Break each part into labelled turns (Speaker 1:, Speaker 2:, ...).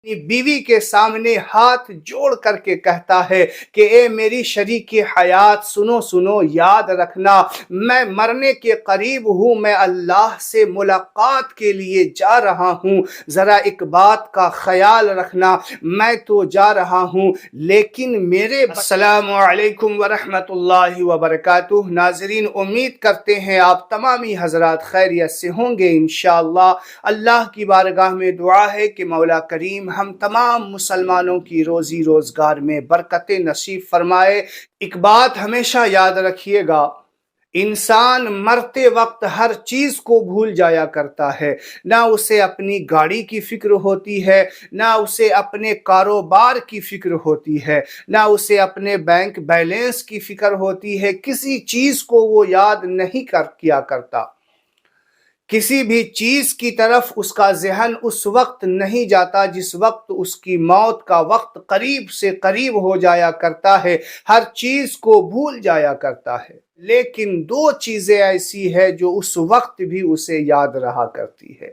Speaker 1: اپنی بیوی کے سامنے ہاتھ جوڑ کر کے کہتا ہے کہ اے میری شریک حیات، سنو سنو، یاد رکھنا میں مرنے کے قریب ہوں، میں اللہ سے ملاقات کے لیے جا رہا ہوں، ذرا ایک بات کا خیال رکھنا، میں تو جا رہا ہوں لیکن میرے السلام علیکم ورحمۃ اللہ وبرکاتہ۔ ناظرین، امید کرتے ہیں آپ تمامی حضرات خیریت سے ہوں گے انشاءاللہ۔ اللہ کی بارگاہ میں دعا ہے کہ مولا کریم ہم تمام مسلمانوں کی روزی روزگار میں برکت نصیب فرمائے۔ ایک بات ہمیشہ یاد رکھیے گا، انسان مرتے وقت ہر چیز کو بھول جایا کرتا ہے، نہ اسے اپنی گاڑی کی فکر ہوتی ہے، نہ اسے اپنے کاروبار کی فکر ہوتی ہے، نہ اسے اپنے بینک بیلنس کی فکر ہوتی ہے، کسی چیز کو وہ یاد نہیں کیا کرتا۔ کسی بھی چیز کی طرف اس کا ذہن اس وقت نہیں جاتا جس وقت اس کی موت کا وقت قریب سے قریب ہو جایا کرتا ہے، ہر چیز کو بھول جایا کرتا ہے۔ لیکن دو چیزیں ایسی ہیں جو اس وقت بھی اسے یاد رہا کرتی ہے۔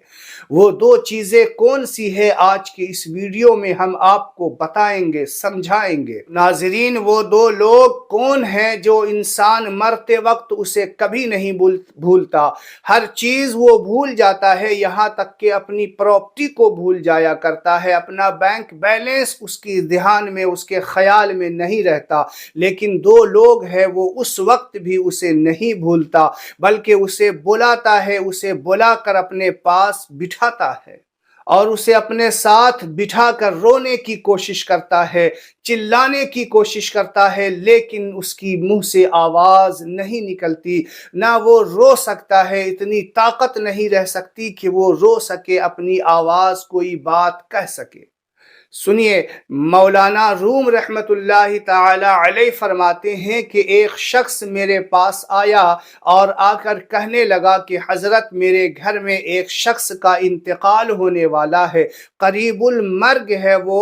Speaker 1: وہ دو چیزیں کون سی ہے، آج کے اس ویڈیو میں ہم آپ کو بتائیں گے، سمجھائیں گے۔ ناظرین، وہ دو لوگ کون ہیں جو انسان مرتے وقت اسے کبھی نہیں بھولتا؟ ہر چیز وہ بھول جاتا ہے، یہاں تک کہ اپنی پراپرٹی کو بھول جایا کرتا ہے، اپنا بینک بیلنس اس کی ذہن میں، اس کے خیال میں نہیں رہتا۔ لیکن دو لوگ ہیں، وہ اس وقت بھی اسے نہیں بھولتا بلکہ اسے بلاتا ہے، اسے بلا کر اپنے پاس بٹھاتا ہے اور اسے اپنے ساتھ بٹھا کر رونے کی کوشش کرتا ہے، چلانے کی کوشش کرتا ہے، لیکن اس کی منہ سے آواز نہیں نکلتی، نہ وہ رو سکتا ہے، اتنی طاقت نہیں رہ سکتی کہ وہ رو سکے، اپنی آواز کوئی بات کہہ سکے۔ سنیے، مولانا روم رحمت اللہ تعالی علیہ فرماتے ہیں کہ ایک شخص میرے پاس آیا اور آ کر کہنے لگا کہ حضرت، میرے گھر میں ایک شخص کا انتقال ہونے والا ہے، قریب المرگ ہے وہ،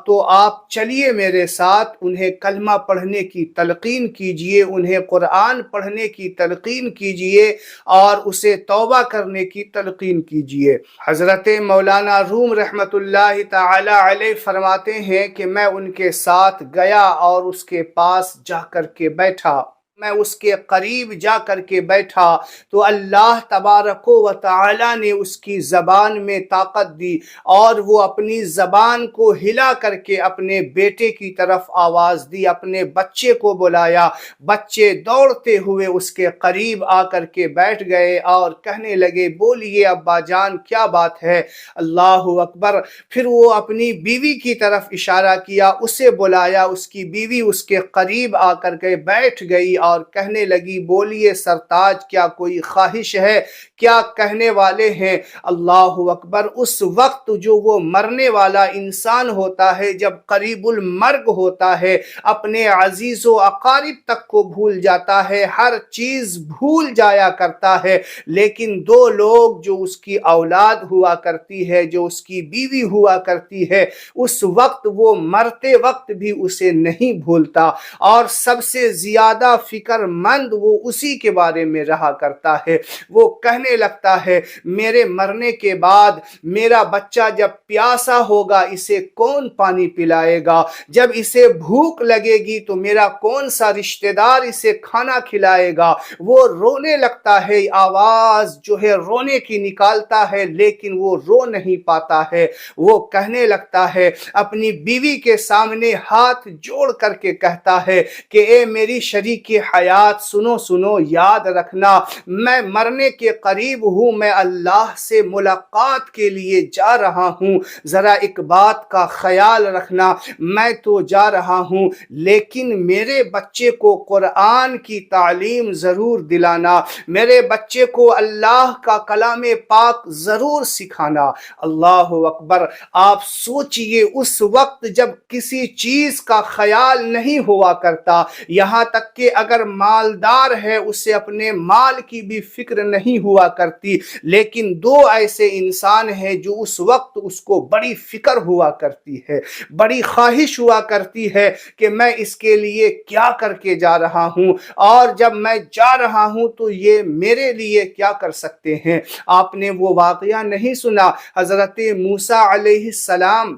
Speaker 1: تو آپ چلیے میرے ساتھ، انہیں کلمہ پڑھنے کی تلقین کیجئے، انہیں قرآن پڑھنے کی تلقین کیجئے اور اسے توبہ کرنے کی تلقین کیجئے۔ حضرت مولانا روم رحمت اللہ تعالی علیہ فرماتے ہیں کہ میں ان کے ساتھ گیا اور اس کے پاس جا کر کے بیٹھا، میں اس کے قریب جا کر کے بیٹھا تو اللہ تبارک و تعالی نے اس کی زبان میں طاقت دی اور وہ اپنی زبان کو ہلا کر کے اپنے بیٹے کی طرف آواز دی، اپنے بچے کو بلایا، بچے دوڑتے ہوئے اس کے قریب آ کر کے بیٹھ گئے اور کہنے لگے، بولیے ابا جان، کیا بات ہے؟ اللہ اکبر۔ پھر وہ اپنی بیوی کی طرف اشارہ کیا، اسے بلایا، اس کی بیوی اس کے قریب آ کر کے بیٹھ گئی اور کہنے لگی، بولیے سرتاج، کیا کوئی خواہش ہے؟ کیا کہنے والے ہیں؟ اللہ اکبر۔ اس وقت جو وہ مرنے والا انسان ہوتا ہے، جب قریب المرگ ہوتا ہے، اپنے عزیز و اقارب تک کو بھول جاتا ہے، ہر چیز بھول جایا کرتا ہے، لیکن دو لوگ جو اس کی اولاد ہوا کرتی ہے، جو اس کی بیوی ہوا کرتی ہے، اس وقت وہ مرتے وقت بھی اسے نہیں بھولتا اور سب سے زیادہ فکر مند وہ اسی کے بارے میں رہا کرتا ہے۔ وہ کہنے لگتا ہے، میرے مرنے کے بعد میرا بچہ جب پیاسا ہوگا اسے کون پانی پلائے گا؟ جب اسے بھوک لگے گی تو میرا کون سا رشتہ دار اسے کھانا کھلائے گا؟ وہ رونے لگتا ہے، آواز جو ہے رونے کی نکالتا ہے لیکن وہ رو نہیں پاتا ہے۔ وہ کہنے لگتا ہے، اپنی بیوی کے سامنے ہاتھ جوڑ کر کے کہتا ہے کہ اے میری شریک حیات، سنو سنو، یاد رکھنا میں مرنے کے قریب ہوں، میں اللہ سے ملاقات کے لیے جا رہا ہوں، ذرا ایک بات کا خیال رکھنا، میں تو جا رہا ہوں لیکن میرے بچے کو قرآن کی تعلیم ضرور دلانا، میرے بچے کو اللہ کا کلام پاک ضرور سکھانا۔ اللہ اکبر۔ آپ سوچئے، اس وقت جب کسی چیز کا خیال نہیں ہوا کرتا، یہاں تک کہ اگر اگر مالدار ہے اسے اپنے مال کی بھی فکر نہیں ہوا کرتی، لیکن دو ایسے انسان ہیں جو اس وقت اس کو بڑی فکر ہوا کرتی ہے، بڑی خواہش ہوا کرتی ہے کہ میں اس کے لیے کیا کر کے جا رہا ہوں، اور جب میں جا رہا ہوں تو یہ میرے لیے کیا کر سکتے ہیں۔ آپ نے وہ واقعہ نہیں سنا؟ حضرت موسیٰ علیہ السلام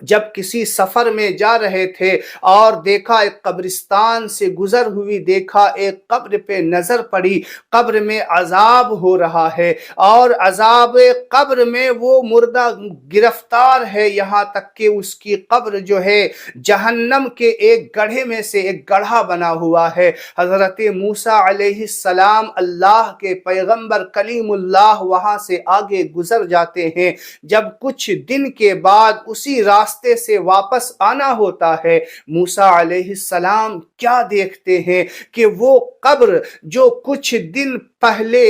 Speaker 1: جب کسی سفر میں جا رہے تھے اور دیکھا ایک قبرستان سے گزر ہوئی، دیکھا ایک قبر پہ نظر پڑی، قبر میں عذاب ہو رہا ہے، اور عذاب قبر میں وہ مردہ گرفتار ہے، یہاں تک کہ اس کی قبر جو ہے جہنم کے ایک گڑھے میں سے ایک گڑھا بنا ہوا ہے۔ حضرت موسیٰ علیہ السلام اللہ کے پیغمبر کلیم اللہ وہاں سے آگے گزر جاتے ہیں۔ جب کچھ دن کے بعد اسی راستے سے واپس آنا ہوتا ہے، موسیٰ علیہ السلام کیا دیکھتے ہیں کہ وہ قبر جو کچھ دن پہلے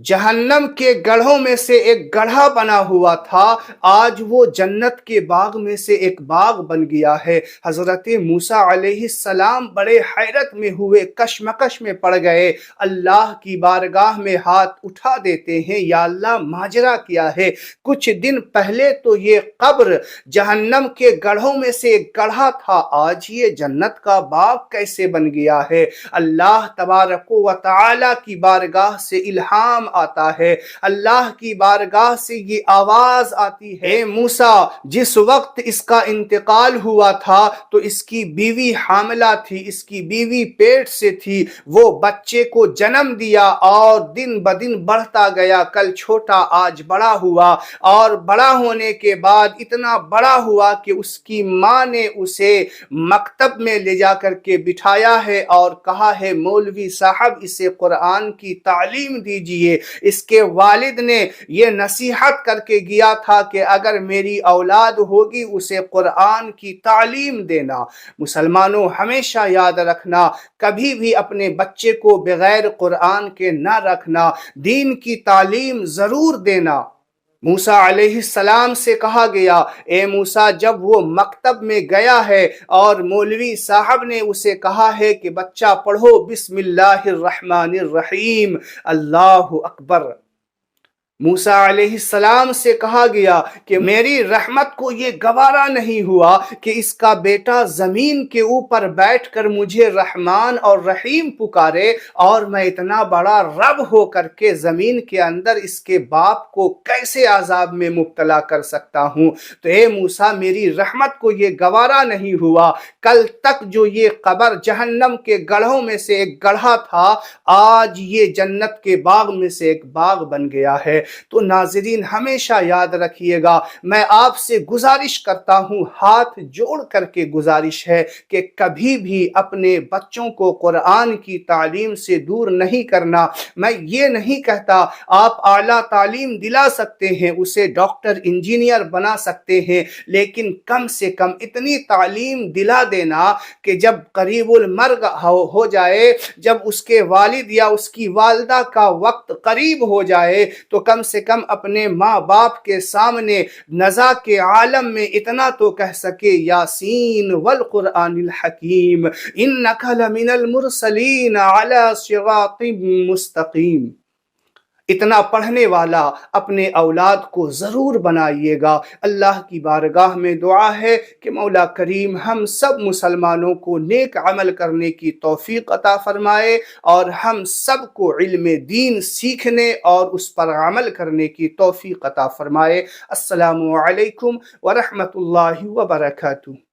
Speaker 1: جہنم کے گڑھوں میں سے ایک گڑھا بنا ہوا تھا، آج وہ جنت کے باغ میں سے ایک باغ بن گیا ہے۔ حضرت موسیٰ علیہ السلام بڑے حیرت میں ہوئے، کشمکش میں پڑ گئے، اللہ کی بارگاہ میں ہاتھ اٹھا دیتے ہیں، یا اللہ ماجرا کیا ہے؟ کچھ دن پہلے تو یہ قبر جہنم کے گڑھوں میں سے ایک گڑھا تھا، آج یہ جنت کا باغ کیسے بن گیا ہے؟ اللہ تبارک و تعالی کی بارگاہ سے الہام آتا ہے، اللہ کی بارگاہ سے یہ آواز آتی ہے، موسیٰ جس وقت اس کا انتقال ہوا تھا تو اس کی بیوی حاملہ تھی، اس کی بیوی پیٹ سے تھی، وہ بچے کو جنم دیا اور دن بدن بڑھتا گیا، کل چھوٹا آج بڑا ہوا، اور بڑا ہونے کے بعد اتنا بڑا ہوا کہ اس کی ماں نے اسے مکتب میں لے جا کر کے بٹھایا ہے اور کہا ہے مولوی صاحب اسے قرآن کی تعلیم دیجئے۔ اس کے والد نے یہ نصیحت کر کے گیا تھا کہ اگر میری اولاد ہوگی اسے قرآن کی تعلیم دینا۔ مسلمانوں ہمیشہ یاد رکھنا، کبھی بھی اپنے بچے کو بغیر قرآن کے نہ رکھنا، دین کی تعلیم ضرور دینا۔ موسیٰ علیہ السلام سے کہا گیا، اے موسیٰ جب وہ مکتب میں گیا ہے اور مولوی صاحب نے اسے کہا ہے کہ بچہ پڑھو بسم اللہ الرحمن الرحیم، اللہ اکبر، موسیٰ علیہ السلام سے کہا گیا کہ میری رحمت کو یہ گوارا نہیں ہوا کہ اس کا بیٹا زمین کے اوپر بیٹھ کر مجھے رحمان اور رحیم پکارے، اور میں اتنا بڑا رب ہو کر کے زمین کے اندر اس کے باپ کو کیسے عذاب میں مبتلا کر سکتا ہوں؟ تو اے موسیٰ میری رحمت کو یہ گوارا نہیں ہوا، کل تک جو یہ قبر جہنم کے گڑھوں میں سے ایک گڑھا تھا، آج یہ جنت کے باغ میں سے ایک باغ بن گیا ہے۔ تو ناظرین ہمیشہ یاد رکھیے گا، میں آپ سے گزارش کرتا ہوں، ہاتھ جوڑ کر کے گزارش ہے کہ کبھی بھی اپنے بچوں کو قرآن کی تعلیم سے دور نہیں کرنا۔ میں یہ نہیں کہتا آپ اعلیٰ تعلیم دلا سکتے ہیں، اسے ڈاکٹر انجینئر بنا سکتے ہیں، لیکن کم سے کم اتنی تعلیم دلا دینا کہ جب قریب المرگ ہو جائے، جب اس کے والد یا اس کی والدہ کا وقت قریب ہو جائے، تو کم سے کم اپنے ماں باپ کے سامنے نزا کے عالم میں اتنا تو کہہ سکے، یاسین والقرآن الحکیم انک لمن المرسلین علی صراط مستقیم۔ اتنا پڑھنے والا اپنے اولاد کو ضرور بنائیے گا۔ اللہ کی بارگاہ میں دعا ہے کہ مولا کریم ہم سب مسلمانوں کو نیک عمل کرنے کی توفیق عطا فرمائے، اور ہم سب کو علم دین سیکھنے اور اس پر عمل کرنے کی توفیق عطا فرمائے۔ السلام علیکم ورحمۃ اللہ وبرکاتہ۔